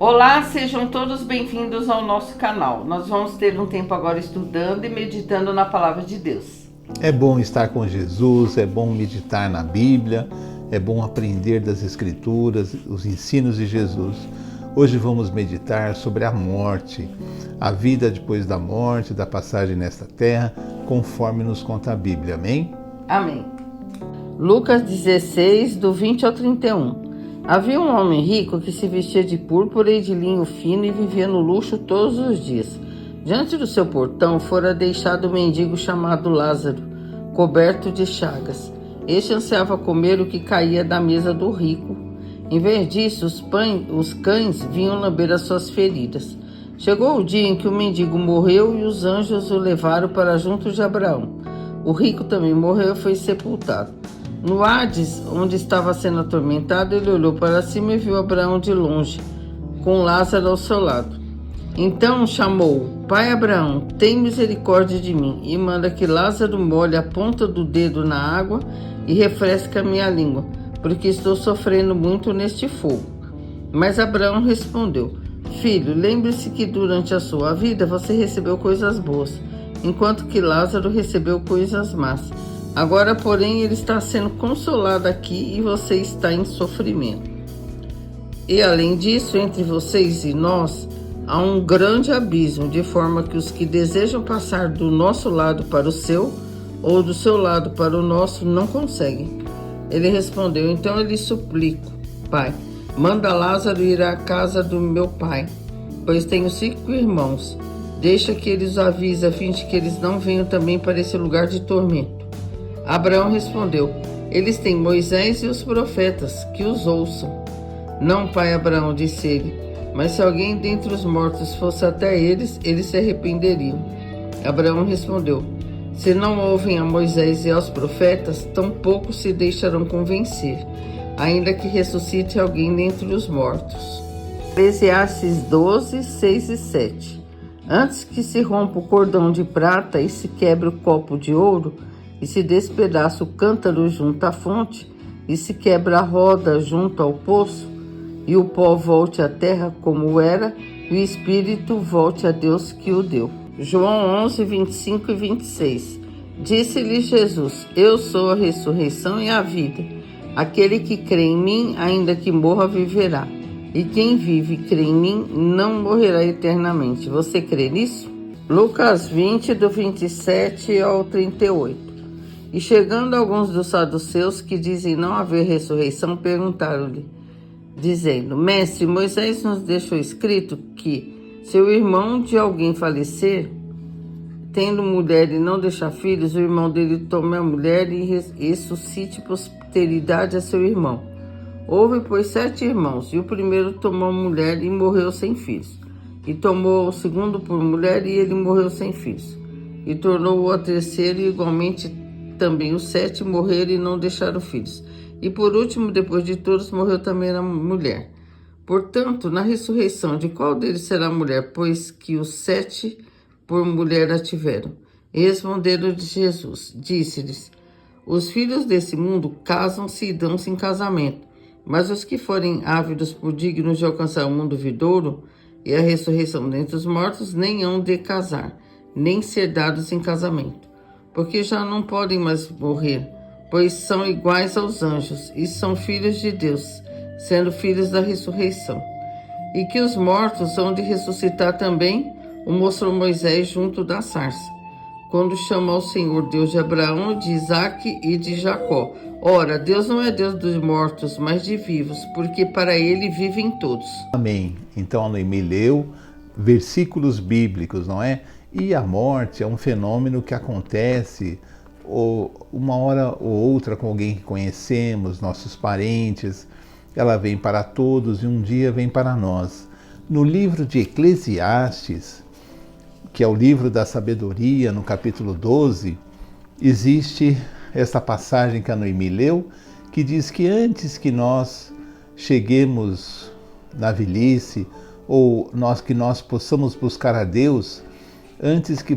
Olá, sejam todos bem-vindos ao nosso canal. Nós vamos ter um tempo agora estudando e meditando na Palavra de Deus. É bom estar com Jesus, é bom meditar na Bíblia, é bom aprender das Escrituras, os ensinos de Jesus. Hoje vamos meditar sobre a morte, a vida depois da morte, da passagem nesta terra, conforme nos conta a Bíblia. Amém? Amém. Lucas 16, do 20 ao 31. Havia um homem rico que se vestia de púrpura e de linho fino e vivia no luxo todos os dias. Diante do seu portão fora deixado um mendigo chamado Lázaro, coberto de chagas. Este ansiava comer o que caía da mesa do rico. Em vez disso, os cães vinham lamber as suas feridas. Chegou o dia em que o mendigo morreu e os anjos o levaram para junto de Abraão. O rico também morreu e foi sepultado. No Hades, onde estava sendo atormentado, ele olhou para cima e viu Abraão de longe, com Lázaro ao seu lado. Então chamou: Pai Abraão, tem misericórdia de mim e manda que Lázaro molhe a ponta do dedo na água e refresque a minha língua, porque estou sofrendo muito neste fogo. Mas Abraão respondeu: Filho, lembre-se que durante a sua vida você recebeu coisas boas, enquanto que Lázaro recebeu coisas más. Agora, porém, ele está sendo consolado aqui e você está em sofrimento. E além disso, entre vocês e nós, há um grande abismo, de forma que os que desejam passar do nosso lado para o seu, ou do seu lado para o nosso, não conseguem. Ele respondeu: Então eu lhe suplico, Pai, manda Lázaro ir à casa do meu pai, pois tenho 5 irmãos. Deixa que eles os avise, a fim de que eles não venham também para esse lugar de tormento. Abraão respondeu: Eles têm Moisés e os profetas, que os ouçam. Não, pai Abraão, disse ele, mas se alguém dentre os mortos fosse até eles, eles se arrependeriam. Abraão respondeu: Se não ouvem a Moisés e aos profetas, tampouco se deixarão convencer, ainda que ressuscite alguém dentre os mortos. Eclesiastes 12, 6 e 7. Antes que se rompa o cordão de prata e se quebre o copo de ouro, e se despedaça o cântaro junto à fonte, e se quebra a roda junto ao poço, e o pó volte à terra como era, e o espírito volte a Deus que o deu. João 11, 25 e 26. Disse-lhe Jesus: Eu sou a ressurreição e a vida. Aquele que crê em mim, ainda que morra, viverá. E quem vive e crê em mim, não morrerá eternamente. Você crê nisso? Lucas 20, do 27 ao 38. E chegando alguns dos saduceus que dizem não haver ressurreição, perguntaram-lhe, dizendo: Mestre, Moisés nos deixou escrito que, se o irmão de alguém falecer, tendo mulher e não deixar filhos, o irmão dele tome a mulher e ressuscite posteridade a seu irmão. Houve, pois, 7 irmãos, e o primeiro tomou a mulher e morreu sem filhos. E tomou o segundo por mulher e ele morreu sem filhos. E tornou-o a terceiro, e igualmente também os 7 morreram e não deixaram filhos. E por último, depois de todos, morreu também a mulher. Portanto, na ressurreição, de qual deles será a mulher, pois que os 7 por mulher a tiveram? E responderam-lhe Jesus, disse-lhes: Os filhos desse mundo casam-se e dão-se em casamento, mas os que forem ávidos por dignos de alcançar o mundo vindouro e a ressurreição dentre os mortos, nem hão de casar, nem ser dados em casamento, porque já não podem mais morrer, pois são iguais aos anjos e são filhos de Deus, sendo filhos da ressurreição. E que os mortos hão de ressuscitar também, o mostrou Moisés junto da sarça, quando chama ao Senhor Deus de Abraão, de Isaque e de Jacó. Ora, Deus não é Deus dos mortos, mas de vivos, porque para ele vivem todos. Amém. Então a Noemi leu versículos bíblicos, não é? E a morte é um fenômeno que acontece uma hora ou outra com alguém que conhecemos, nossos parentes. Ela vem para todos e um dia vem para nós. No livro de Eclesiastes, que é o livro da sabedoria, no capítulo 12, existe essa passagem que a Noemi leu, que diz que antes que nós cheguemos na velhice, ou que nós possamos buscar a Deus, antes que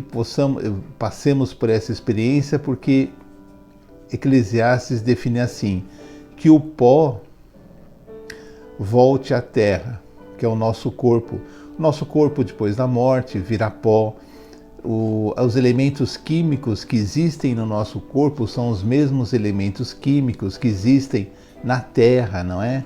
passemos por essa experiência, porque Eclesiastes define assim, que o pó volte à terra, que é o nosso corpo. O nosso corpo, depois da morte, vira pó. Os elementos químicos que existem no nosso corpo são os mesmos elementos químicos que existem na Terra, não é?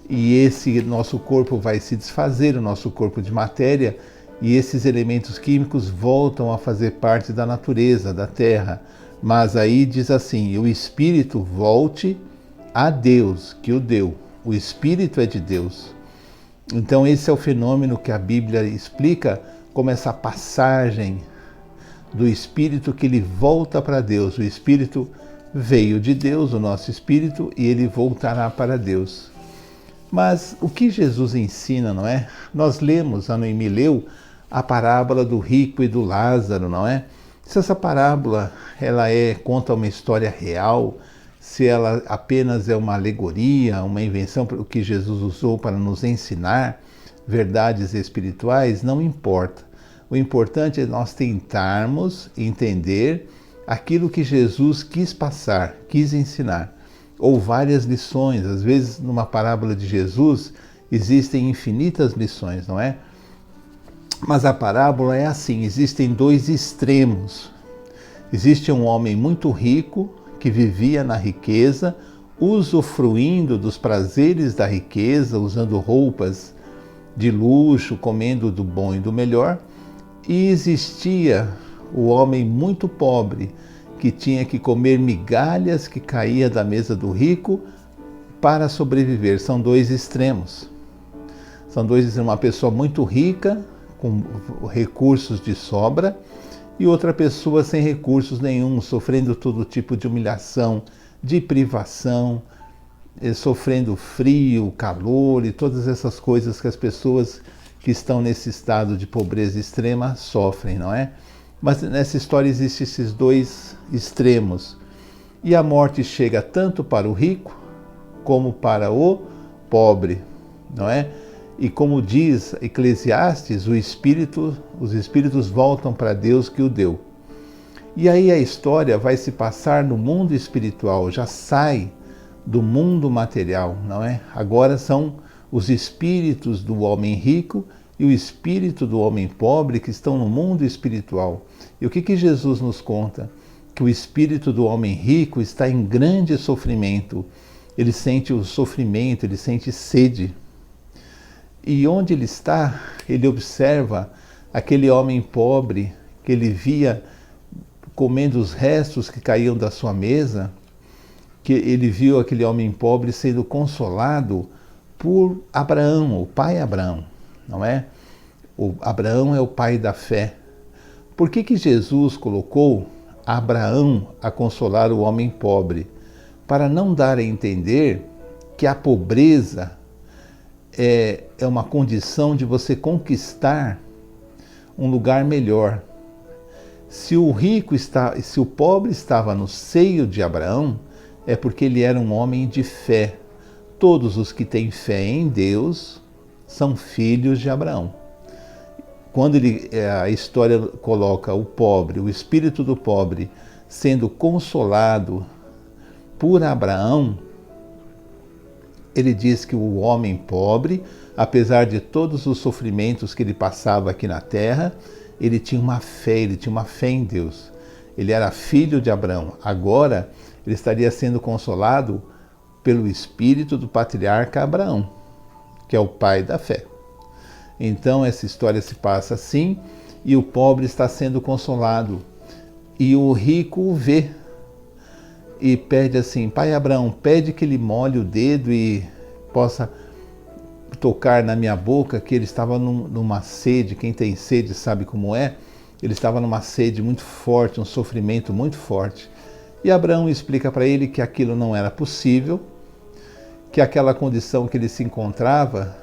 E esse nosso corpo vai se desfazer, o nosso corpo de matéria, e esses elementos químicos voltam a fazer parte da natureza, da Terra. Mas aí diz assim, o espírito volte a Deus, que o deu. O espírito é de Deus. Então esse é o fenômeno que a Bíblia explica como essa passagem do espírito que ele volta para Deus. O espírito veio de Deus, o nosso espírito, e ele voltará para Deus. Mas o que Jesus ensina, não é? Nós lemos, a Noemi leu, a parábola do rico e do Lázaro, não é? Se essa parábola conta uma história real, se ela apenas é uma alegoria, uma invenção que Jesus usou para nos ensinar verdades espirituais, não importa. O importante é nós tentarmos entender aquilo que Jesus quis passar, quis ensinar. Ou várias lições. Às vezes, numa parábola de Jesus, existem infinitas lições, não é? Mas a parábola é assim, existem dois extremos. Existe um homem muito rico, que vivia na riqueza, usufruindo dos prazeres da riqueza, usando roupas de luxo, comendo do bom e do melhor. E existia o homem muito pobre, que tinha que comer migalhas que caía da mesa do rico para sobreviver. São dois extremos. São dois extremos. Uma pessoa muito rica, com recursos de sobra, e outra pessoa sem recursos nenhum, sofrendo todo tipo de humilhação, de privação, sofrendo frio, calor e todas essas coisas que as pessoas que estão nesse estado de pobreza extrema sofrem, não é? Mas nessa história existem esses dois extremos. E a morte chega tanto para o rico como para o pobre, não é? E como diz Eclesiastes, os espíritos voltam para Deus que o deu. E aí a história vai se passar no mundo espiritual, já sai do mundo material, não é? Agora são os espíritos do homem rico e o espírito do homem pobre que estão no mundo espiritual. E o que Jesus nos conta? Que o espírito do homem rico está em grande sofrimento. Ele sente o sofrimento, ele sente sede. E onde ele está, ele observa aquele homem pobre que ele via comendo os restos que caíam da sua mesa, que ele viu aquele homem pobre sendo consolado por Abraão, o pai Abraão, não é? O Abraão é o pai da fé. Por que Jesus colocou Abraão a consolar o homem pobre? Para não dar a entender que a pobreza é uma condição de você conquistar um lugar melhor. Se o pobre estava no seio de Abraão, é porque ele era um homem de fé. Todos os que têm fé em Deus são filhos de Abraão. Quando a história coloca o pobre, o espírito do pobre, sendo consolado por Abraão, ele diz que o homem pobre, apesar de todos os sofrimentos que ele passava aqui na terra, ele tinha uma fé em Deus. Ele era filho de Abraão. Agora, ele estaria sendo consolado pelo espírito do patriarca Abraão, que é o pai da fé. Então, essa história se passa assim, e o pobre está sendo consolado. E o rico o vê e pede assim: pai Abraão, pede que ele molhe o dedo e possa tocar na minha boca, que ele estava numa sede. Quem tem sede sabe como é. Ele estava numa sede muito forte, um sofrimento muito forte. E Abraão explica para ele que aquilo não era possível, que aquela condição que ele se encontrava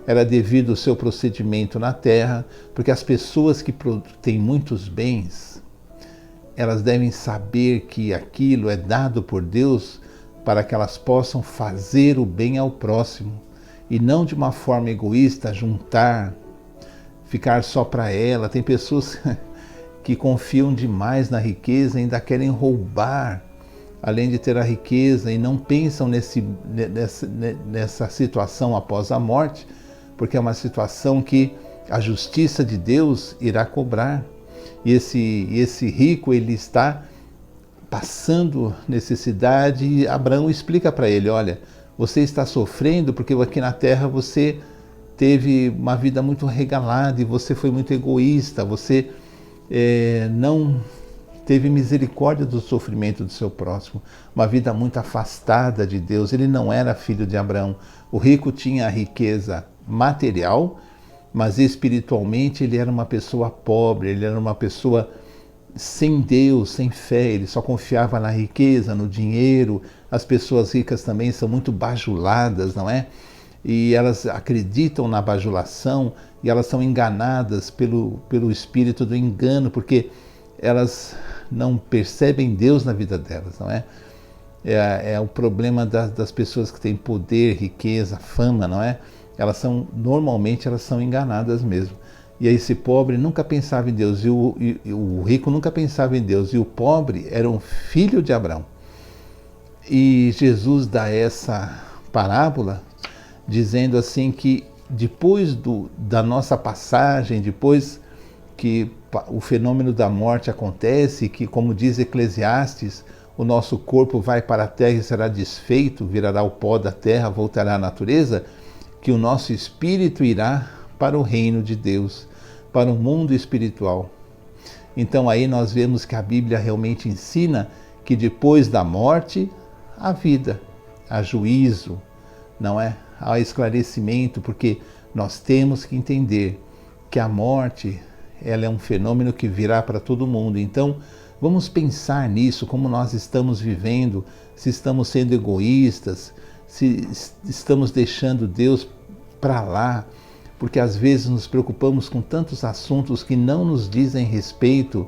era devido ao seu procedimento na terra, porque as pessoas que têm muitos bens, elas devem saber que aquilo é dado por Deus para que elas possam fazer o bem ao próximo e não de uma forma egoísta, juntar, ficar só para ela. Tem pessoas que confiam demais na riqueza e ainda querem roubar, além de ter a riqueza, e não pensam nessa situação após a morte, porque é uma situação que a justiça de Deus irá cobrar. E esse rico, ele está passando necessidade, e Abraão explica para ele: olha, você está sofrendo porque aqui na terra você teve uma vida muito regalada e você foi muito egoísta, você não teve misericórdia do sofrimento do seu próximo, uma vida muito afastada de Deus. Ele não era filho de Abraão. O rico tinha a riqueza material, mas espiritualmente ele era uma pessoa pobre, ele era uma pessoa sem Deus, sem fé. Ele só confiava na riqueza, no dinheiro. As pessoas ricas também são muito bajuladas, não é? E elas acreditam na bajulação e elas são enganadas pelo espírito do engano, porque elas não percebem Deus na vida delas, não é? É o problema das pessoas que têm poder, riqueza, fama, não é? Normalmente elas são enganadas mesmo. E aí esse pobre nunca pensava em Deus, e o rico nunca pensava em Deus, e o pobre era um filho de Abraão. E Jesus dá essa parábola dizendo assim que depois da nossa passagem, depois que o fenômeno da morte acontece, que, como diz Eclesiastes, o nosso corpo vai para a terra e será desfeito, virará o pó da terra, voltará à natureza, que o nosso espírito irá para o reino de Deus, para o mundo espiritual. Então aí nós vemos que a Bíblia realmente ensina que depois da morte, há vida, há juízo, não é? Há esclarecimento, porque nós temos que entender que a morte, ela é um fenômeno que virá para todo mundo. Então, vamos pensar nisso, como nós estamos vivendo, se estamos sendo egoístas, se estamos deixando Deus para lá, porque às vezes nos preocupamos com tantos assuntos que não nos dizem respeito,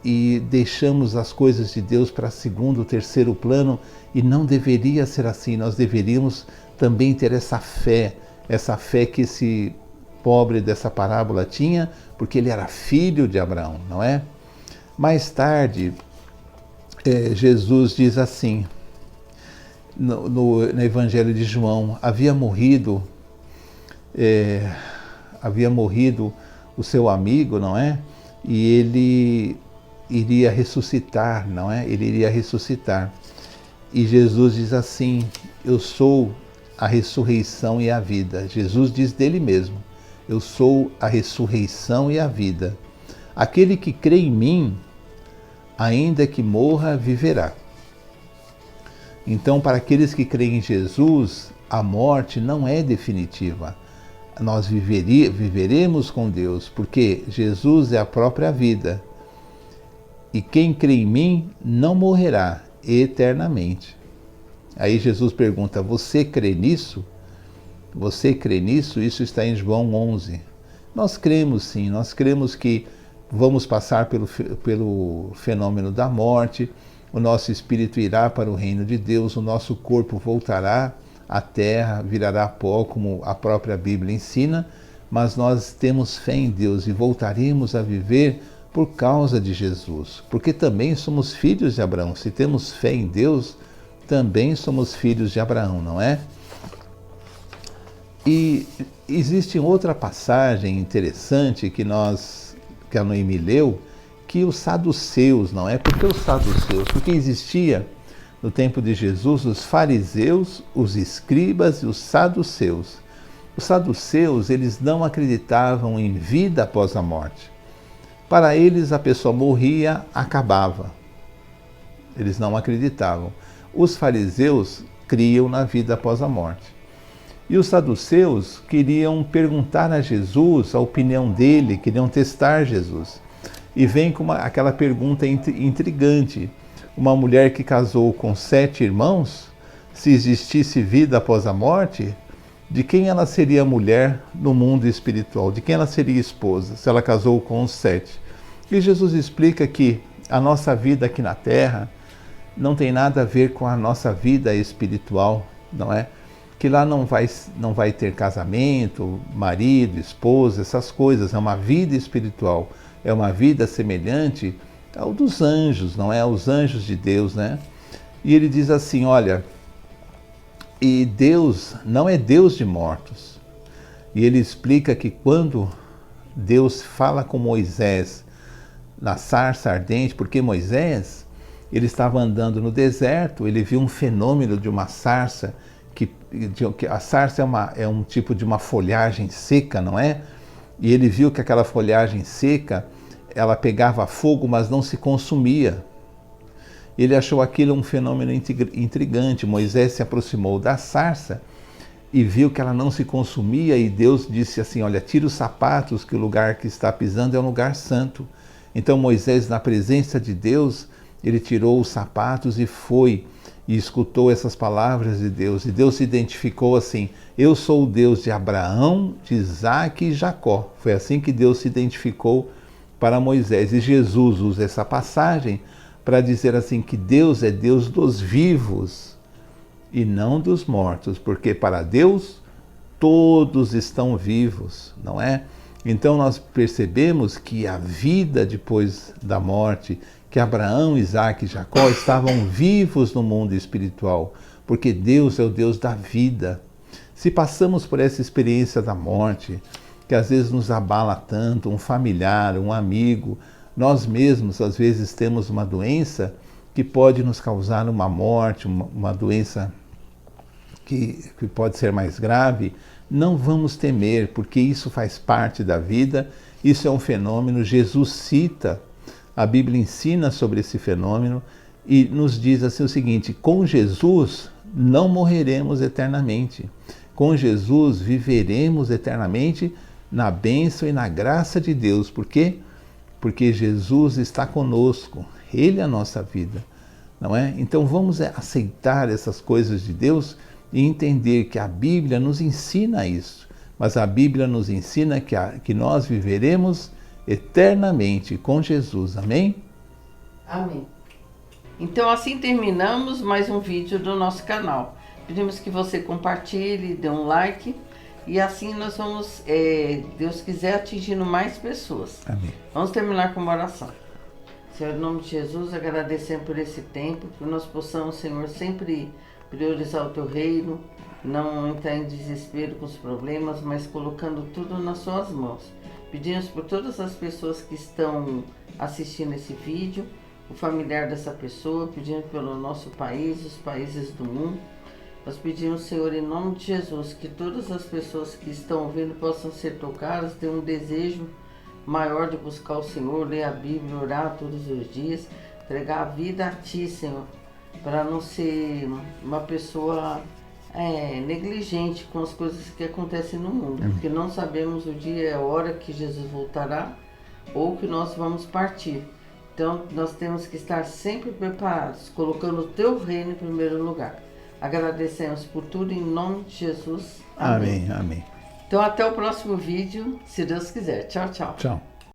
e deixamos as coisas de Deus para segundo, terceiro plano, e não deveria ser assim. Nós deveríamos também ter essa fé que esse pobre dessa parábola tinha, porque ele era filho de Abraão, não é? Mais tarde, Jesus diz assim, no Evangelho de João: havia morrido o seu amigo, não é? E ele iria ressuscitar, não é? Ele iria ressuscitar. E Jesus diz assim: eu sou a ressurreição e a vida. Jesus diz dele mesmo: eu sou a ressurreição e a vida. Aquele que crê em mim, ainda que morra, viverá. Então, para aqueles que creem em Jesus, a morte não é definitiva. Nós viveremos com Deus, porque Jesus é a própria vida. E quem crê em mim não morrerá eternamente. Aí Jesus pergunta: você crê nisso? Você crê nisso? Isso está em João 11. Nós cremos sim, nós cremos que vamos passar pelo fenômeno da morte, o nosso espírito irá para o reino de Deus, o nosso corpo voltará à terra, virará pó, como a própria Bíblia ensina, mas nós temos fé em Deus e voltaremos a viver por causa de Jesus, porque também somos filhos de Abraão. Se temos fé em Deus, também somos filhos de Abraão, não é? E existe outra passagem interessante que a Noemi leu, que os saduceus, não é? Por que os saduceus? Porque existia no tempo de Jesus os fariseus, os escribas e os saduceus. Os saduceus, eles não acreditavam em vida após a morte. Para eles, a pessoa morria, acabava. Eles não acreditavam. Os fariseus criam na vida após a morte. E os saduceus queriam perguntar a Jesus a opinião dele, queriam testar Jesus. E vem com aquela pergunta intrigante: uma mulher que casou com 7 irmãos, se existisse vida após a morte, de quem ela seria mulher no mundo espiritual? De quem ela seria esposa, se ela casou com os 7? E Jesus explica que a nossa vida aqui na terra não tem nada a ver com a nossa vida espiritual, não é? Que lá não vai ter casamento, marido, esposa, essas coisas. É uma vida espiritual, é uma vida semelhante ao dos anjos, não é? Aos anjos de Deus, né? E ele diz assim: olha, e Deus não é Deus de mortos. E ele explica que quando Deus fala com Moisés na sarça ardente, porque Moisés, ele estava andando no deserto, ele viu um fenômeno de uma sarça, que a sarça é um tipo de uma folhagem seca, não é? E ele viu que aquela folhagem seca, ela pegava fogo, mas não se consumia. Ele achou aquilo um fenômeno intrigante. Moisés se aproximou da sarça e viu que ela não se consumia, e Deus disse assim: olha, tira os sapatos, que o lugar que está pisando é um lugar santo. Então Moisés, na presença de Deus, ele tirou os sapatos e foi, e escutou essas palavras de Deus. E Deus se identificou assim: eu sou o Deus de Abraão, de Isaque e Jacó. Foi assim que Deus se identificou para Moisés. E Jesus usa essa passagem para dizer assim que Deus é Deus dos vivos e não dos mortos, porque para Deus todos estão vivos, não é? Então nós percebemos que a vida depois da morte, que Abraão, Isaque e Jacó estavam vivos no mundo espiritual, porque Deus é o Deus da vida. Se passamos por essa experiência da morte, que às vezes nos abala tanto, um familiar, um amigo, nós mesmos às vezes temos uma doença que pode nos causar uma morte, uma doença que pode ser mais grave, não vamos temer, porque isso faz parte da vida, isso é um fenômeno. Jesus cita, a Bíblia ensina sobre esse fenômeno e nos diz assim o seguinte: com Jesus não morreremos eternamente, com Jesus viveremos eternamente na bênção e na graça de Deus. Por quê? Porque Jesus está conosco, Ele é a nossa vida, não é? Então vamos aceitar essas coisas de Deus e entender que a Bíblia nos ensina isso, mas a Bíblia nos ensina que nós viveremos eternamente com Jesus. Amém? Amém. Então assim terminamos mais um vídeo do nosso canal. Pedimos que você compartilhe, dê um like, e assim nós vamos, Deus quiser, atingindo mais pessoas. Amém. Vamos terminar com uma oração. Senhor, em nome de Jesus, agradecemos por esse tempo, que nós possamos, Senhor, sempre priorizar o Teu reino, não entrar em desespero com os problemas, mas colocando tudo nas Suas mãos. Pedimos por todas as pessoas que estão assistindo esse vídeo, o familiar dessa pessoa, pedindo pelo nosso país, os países do mundo. Nós pedimos, Senhor, em nome de Jesus, que todas as pessoas que estão ouvindo possam ser tocadas, ter um desejo maior de buscar o Senhor, ler a Bíblia, orar todos os dias, entregar a vida a Ti, Senhor, para não ser uma pessoa negligente com as coisas que acontecem no mundo, porque não sabemos o dia e a hora que Jesus voltará ou que nós vamos partir. Então nós temos que estar sempre preparados, colocando o Teu reino em primeiro lugar. Agradecemos por tudo em nome de Jesus. Amém. Amém. Então até o próximo vídeo, se Deus quiser. Tchau, tchau. Tchau.